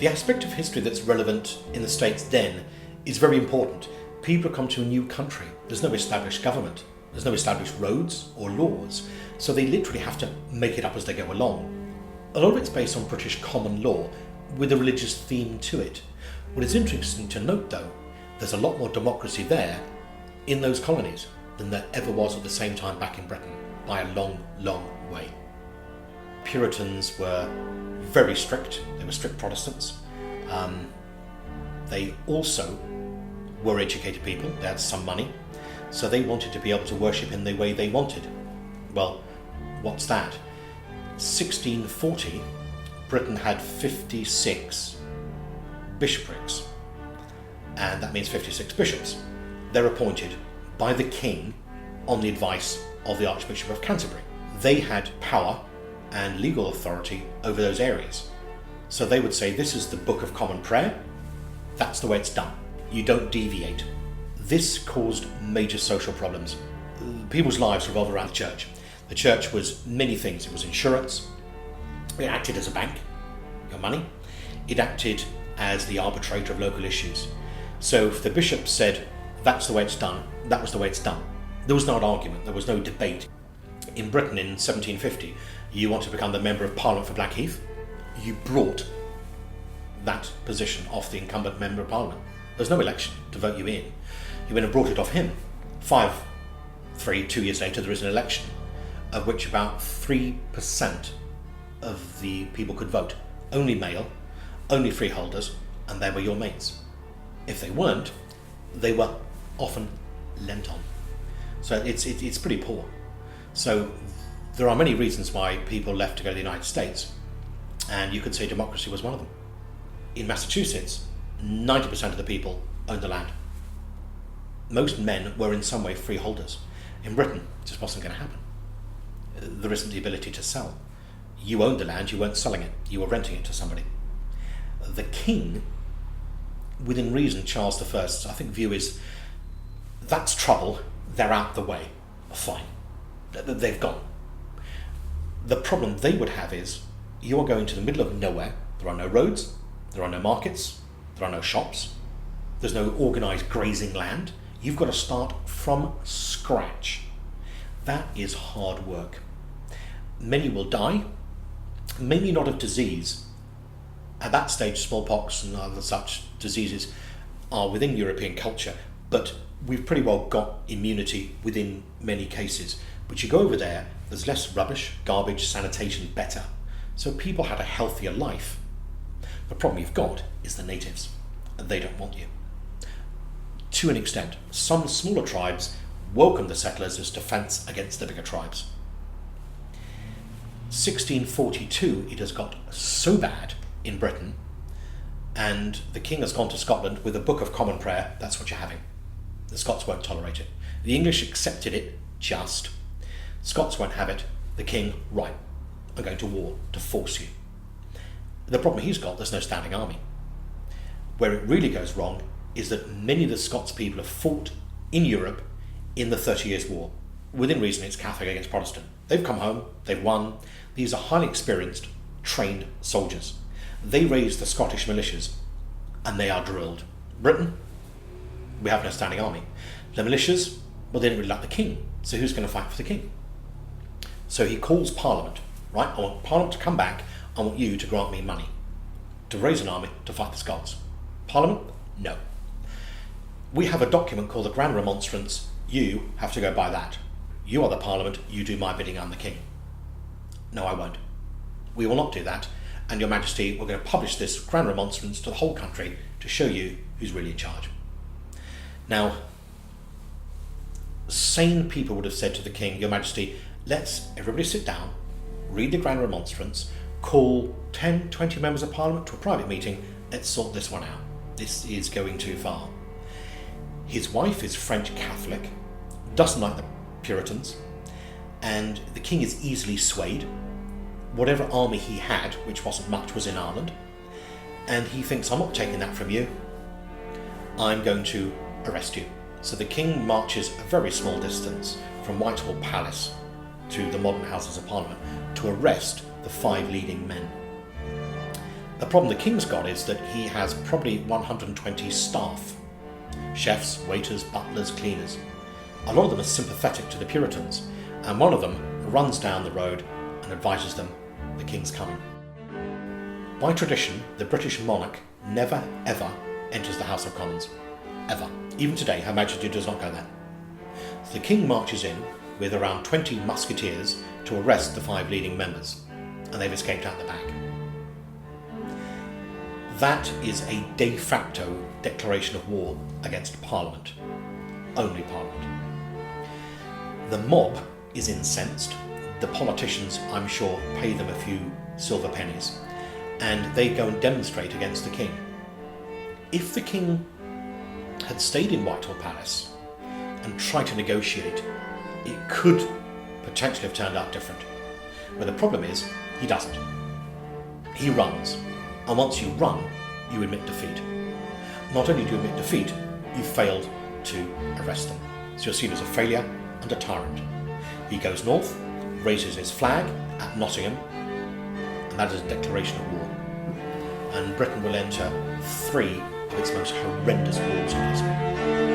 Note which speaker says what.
Speaker 1: The aspect of history that's relevant in the States then is very important. People come to a new country. There's no established government. There's no established roads or laws. So they literally have to make it up as they go along. A lot of it's based on British common law with a religious theme to it. What is interesting to note, though, there's a lot more democracy there in those colonies than there ever was at the same time back in Britain, by a long, long way. Puritans were very strict. They were strict Protestants. They also were educated people. They had some money. So they wanted to be able to worship in the way they wanted. Well, what's that? 1640, Britain had 56 bishoprics. And that means 56 bishops. They're appointed by the king on the advice of the Archbishop of Canterbury. They had power and legal authority over those areas. So they would say, this is the Book of Common Prayer, that's the way it's done. You don't deviate. This caused major social problems. People's lives revolved around the church. The church was many things. It was insurance, it acted as a bank, your money, it acted as the arbitrator of local issues. So if the bishop said, that's the way it's done, that was the way it's done. There was no argument, there was no debate. In Britain in 1750, you wanted to become the Member of Parliament for Blackheath, you brought that position off the incumbent Member of Parliament. There's no election to vote you in. You went and brought it off him. 2 years later, there is an election, of which about 3% of the people could vote. Only male, only freeholders, and they were your mates. If they weren't, they were often lent on. So it's pretty poor. So there are many reasons why people left to go to the United States, and you could say democracy was one of them. In Massachusetts, 90% of the people owned the land. Most men were in some way freeholders. In Britain, it just wasn't going to happen. There isn't the ability to sell. You owned the land, you weren't selling it, you were renting it to somebody. The king, within reason, Charles I view is, that's trouble, they're out the way, fine, they've gone. The problem they would have is, you're going to the middle of nowhere, there are no roads, there are no markets, there are no shops, there's no organised grazing land, you've got to start from scratch. That is hard work. Many will die, maybe not of disease. At that stage, smallpox and other such diseases are within European culture, but we've pretty well got immunity within many cases. But you go over there, there's less rubbish, garbage, sanitation better. So people had a healthier life. The problem you've got is the natives, and they don't want you. To an extent, some smaller tribes welcome the settlers as defence against the bigger tribes. 1642, it has got so bad in Britain, and the king has gone to Scotland with a Book of Common Prayer. That's what you're having. The Scots won't tolerate it. The English accepted it, just. Scots won't have it. The king, right, I'm going to war to force you. The problem he's got, there's no standing army. Where it really goes wrong is that many of the Scots people have fought in Europe in the 30 Years' War. Within reason, it's Catholic against Protestant. They've come home, they've won. These are highly experienced, trained soldiers. They raise the Scottish militias, and they are drilled. Britain, we have no standing army. The militias, well, they didn't really like the king, so who's going to fight for the king? So he calls Parliament, right? I want Parliament to come back, I want you to grant me money, to raise an army to fight the Scots. Parliament? No. We have a document called the Grand Remonstrance, you have to go by that. You are the Parliament, you do my bidding, I'm the king. No, I won't. We will not do that, and Your Majesty, we're going to publish this Grand Remonstrance to the whole country to show you who's really in charge. Now, sane people would have said to the king, Your Majesty, let's everybody sit down, read the Grand Remonstrance, call 10, 20 members of Parliament to a private meeting, let's sort this one out. This is going too far. His wife is French Catholic, doesn't like the Puritans, and the king is easily swayed. Whatever army he had, which wasn't much, was in Ireland, and he thinks, I'm not taking that from you, I'm going to arrest you. So the king marches a very small distance from Whitehall Palace to the modern Houses of Parliament to arrest the 5 leading men. The problem the king's got is that he has probably 120 staff. Chefs, waiters, butlers, cleaners. A lot of them are sympathetic to the Puritans, and one of them runs down the road and advises them the king's coming. By tradition, the British monarch never ever enters the House of Commons. Ever. Even today, Her Majesty does not go there. So the king marches in with around 20 musketeers to arrest the 5 leading members, and they've escaped out the back. That is a de facto declaration of war against Parliament. Only Parliament. The mob is incensed. The politicians, I'm sure, pay them a few silver pennies, and they go and demonstrate against the king. If the king had stayed in Whitehall Palace and tried to negotiate, it could potentially have turned out different. But the problem is, he doesn't. He runs. And once you run, you admit defeat. Not only do you admit defeat, you failed to arrest them. So you're seen as a failure and a tyrant. He goes north, raises his flag at Nottingham, and that is a declaration of war. And Britain will enter 3 of its most horrendous wars in history.